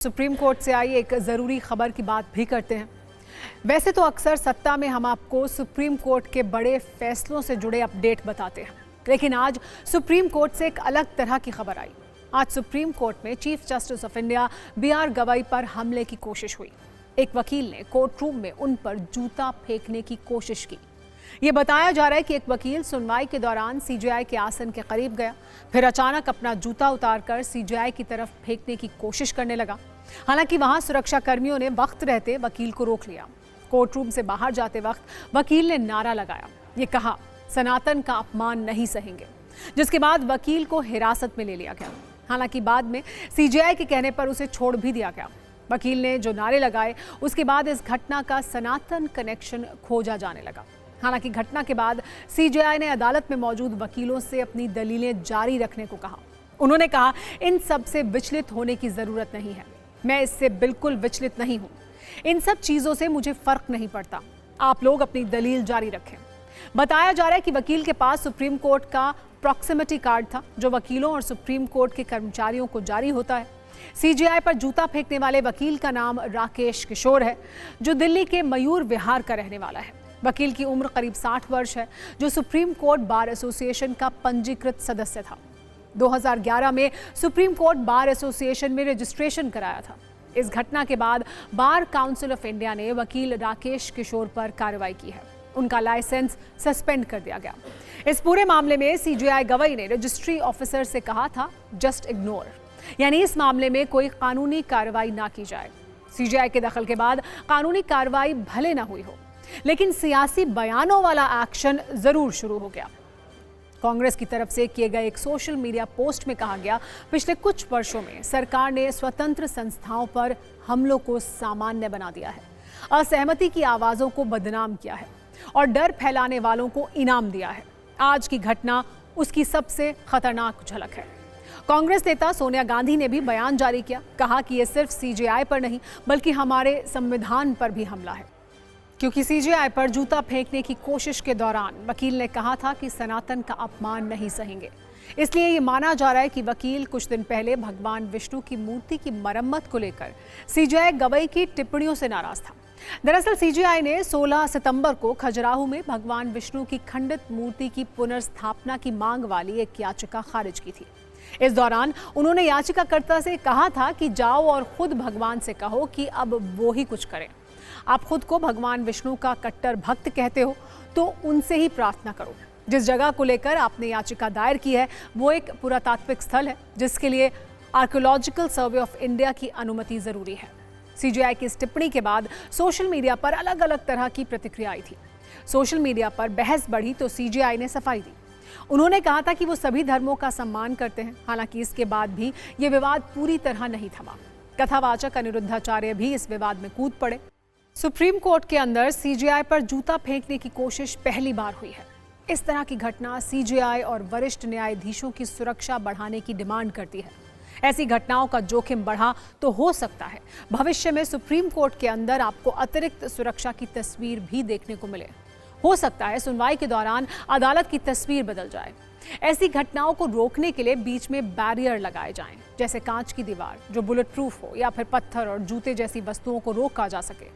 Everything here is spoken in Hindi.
सुप्रीम कोर्ट से आई एक ज़रूरी खबर की बात भी करते हैं। वैसे तो अक्सर सत्ता में हम आपको सुप्रीम कोर्ट के बड़े फैसलों से जुड़े अपडेट बताते हैं, लेकिन आज सुप्रीम कोर्ट से एक अलग तरह की खबर आई। आज सुप्रीम कोर्ट में chief justice of India B R. Gavai पर हमले की कोशिश हुई। एक वकील ने कोर्ट रूम में उन पर जूता फेंकने की कोशिश की। ये बताया जा रहा है कि एक वकील सुनवाई के दौरान सीजेआई के आसन के करीब गया, फिर अचानक अपना जूता उतारकर सीजेआई की तरफ फेंकने की कोशिश करने लगा। हालांकि वहां सुरक्षा कर्मियों ने वक्त रहते वकील को रोक लिया। कोर्ट रूम से बाहर जाते वक्त वकील ने नारा लगाया, ये कहा, सनातन का अपमान नहीं सहेंगे, जिसके बाद वकील को हिरासत में ले लिया गया। हालांकि बाद में सीजेआई के कहने पर उसे छोड़ भी दिया गया। वकील ने जो नारे लगाए, उसके बाद इस घटना का सनातन कनेक्शन खोजा जाने लगा। हालांकि घटना के बाद सीजेआई ने अदालत में मौजूद वकीलों से अपनी दलीलें जारी रखने को कहा। उन्होंने कहा, इन सब से विचलित होने की जरूरत नहीं है, मैं इससे बिल्कुल विचलित नहीं हूं, इन सब चीजों से मुझे फर्क नहीं पड़ता, आप लोग अपनी दलील जारी रखें। बताया जा रहा है कि वकील के पास सुप्रीम कोर्ट का प्रॉक्सिमिटी कार्ड था, जो वकीलों और सुप्रीम कोर्ट के कर्मचारियों को जारी होता है। सीजेआई पर जूता फेंकने वाले वकील का नाम राकेश किशोर है, जो दिल्ली के मयूर विहार का रहने वाला है। वकील की उम्र करीब 60 वर्ष है, जो सुप्रीम कोर्ट बार एसोसिएशन का पंजीकृत सदस्य था। 2011 में सुप्रीम कोर्ट बार एसोसिएशन में रजिस्ट्रेशन कराया था। इस घटना के बाद बार काउंसिल ऑफ इंडिया ने वकील राकेश किशोर पर कार्रवाई की है। उनका लाइसेंस सस्पेंड कर दिया गया। इस पूरे मामले में सीजेआई गवई ने रजिस्ट्री ऑफिसर से कहा था, जस्ट इग्नोर, यानी इस मामले में कोई कानूनी कार्रवाई ना की जाए। सीजेआई के दखल के बाद कानूनी कार्रवाई भले ना हुई हो, लेकिन सियासी बयानों वाला एक्शन जरूर शुरू हो गया। कांग्रेस की तरफ से किए गए एक सोशल मीडिया पोस्ट में कहा गया, पिछले कुछ वर्षों में सरकार ने स्वतंत्र संस्थाओं पर हमलों को सामान्य बना दिया है, असहमति की आवाजों को बदनाम किया है और डर फैलाने वालों को इनाम दिया है। आज की घटना उसकी सबसे खतरनाक झलक है। कांग्रेस नेता सोनिया गांधी ने भी बयान जारी किया, कहा कि यह सिर्फ सीजेआई पर नहीं बल्कि हमारे संविधान पर भी हमला है, क्योंकि सीजेआई पर जूता फेंकने की कोशिश के दौरान वकील ने कहा था कि सनातन का अपमान नहीं सहेंगे। इसलिए ये माना जा रहा है कि वकील कुछ दिन पहले भगवान विष्णु की मूर्ति की मरम्मत को लेकर सीजेआई गवई की टिप्पणियों से नाराज था। दरअसल सीजेआई ने 16 सितंबर को खजुराहो में भगवान विष्णु की खंडित मूर्ति की पुनर्स्थापना की मांग वाली एक याचिका खारिज की थी। इस दौरान उन्होंने याचिकाकर्ता से कहा था कि जाओ और खुद भगवान से कहो कि अब वो ही कुछ करें। आप खुद को भगवान विष्णु का कट्टर भक्त कहते हो, तो उनसे ही प्रार्थना करो। जिस जगह को लेकर आपने याचिका दायर की है, वो एक पुरातात्विक स्थल है, जिसके लिए आर्कियोलॉजिकल सर्वे ऑफ इंडिया की अनुमति जरूरी है। सीजेआई की इस टिप्पणी के बाद सोशल मीडिया पर अलग अलग तरह की प्रतिक्रिया आई थी। सोशल मीडिया पर बहस बढ़ी तो सीजेआई ने सफाई दी। उन्होंने कहा था कि वो सभी धर्मों का सम्मान करते हैं। हालांकि इसके बाद भी ये विवाद पूरी तरह नहीं थमा। कथावाचक अनिरुद्धाचार्य भी इस विवाद में कूद पड़े। सुप्रीम कोर्ट के अंदर सीजेआई पर जूता फेंकने की कोशिश पहली बार हुई है। इस तरह की घटना सीजेआई और वरिष्ठ न्यायाधीशों की सुरक्षा बढ़ाने की डिमांड करती है। ऐसी घटनाओं का जोखिम बढ़ा तो हो सकता है भविष्य में सुप्रीम कोर्ट के अंदर आपको अतिरिक्त सुरक्षा की तस्वीर भी देखने को मिले। हो सकता है सुनवाई के दौरान अदालत की तस्वीर बदल जाए। ऐसी घटनाओं को रोकने के लिए बीच में बैरियर लगाए जाएं, जैसे कांच की दीवार जो बुलेट प्रूफ हो, या फिर पत्थर और जूते जैसी वस्तुओं को रोका जा सके।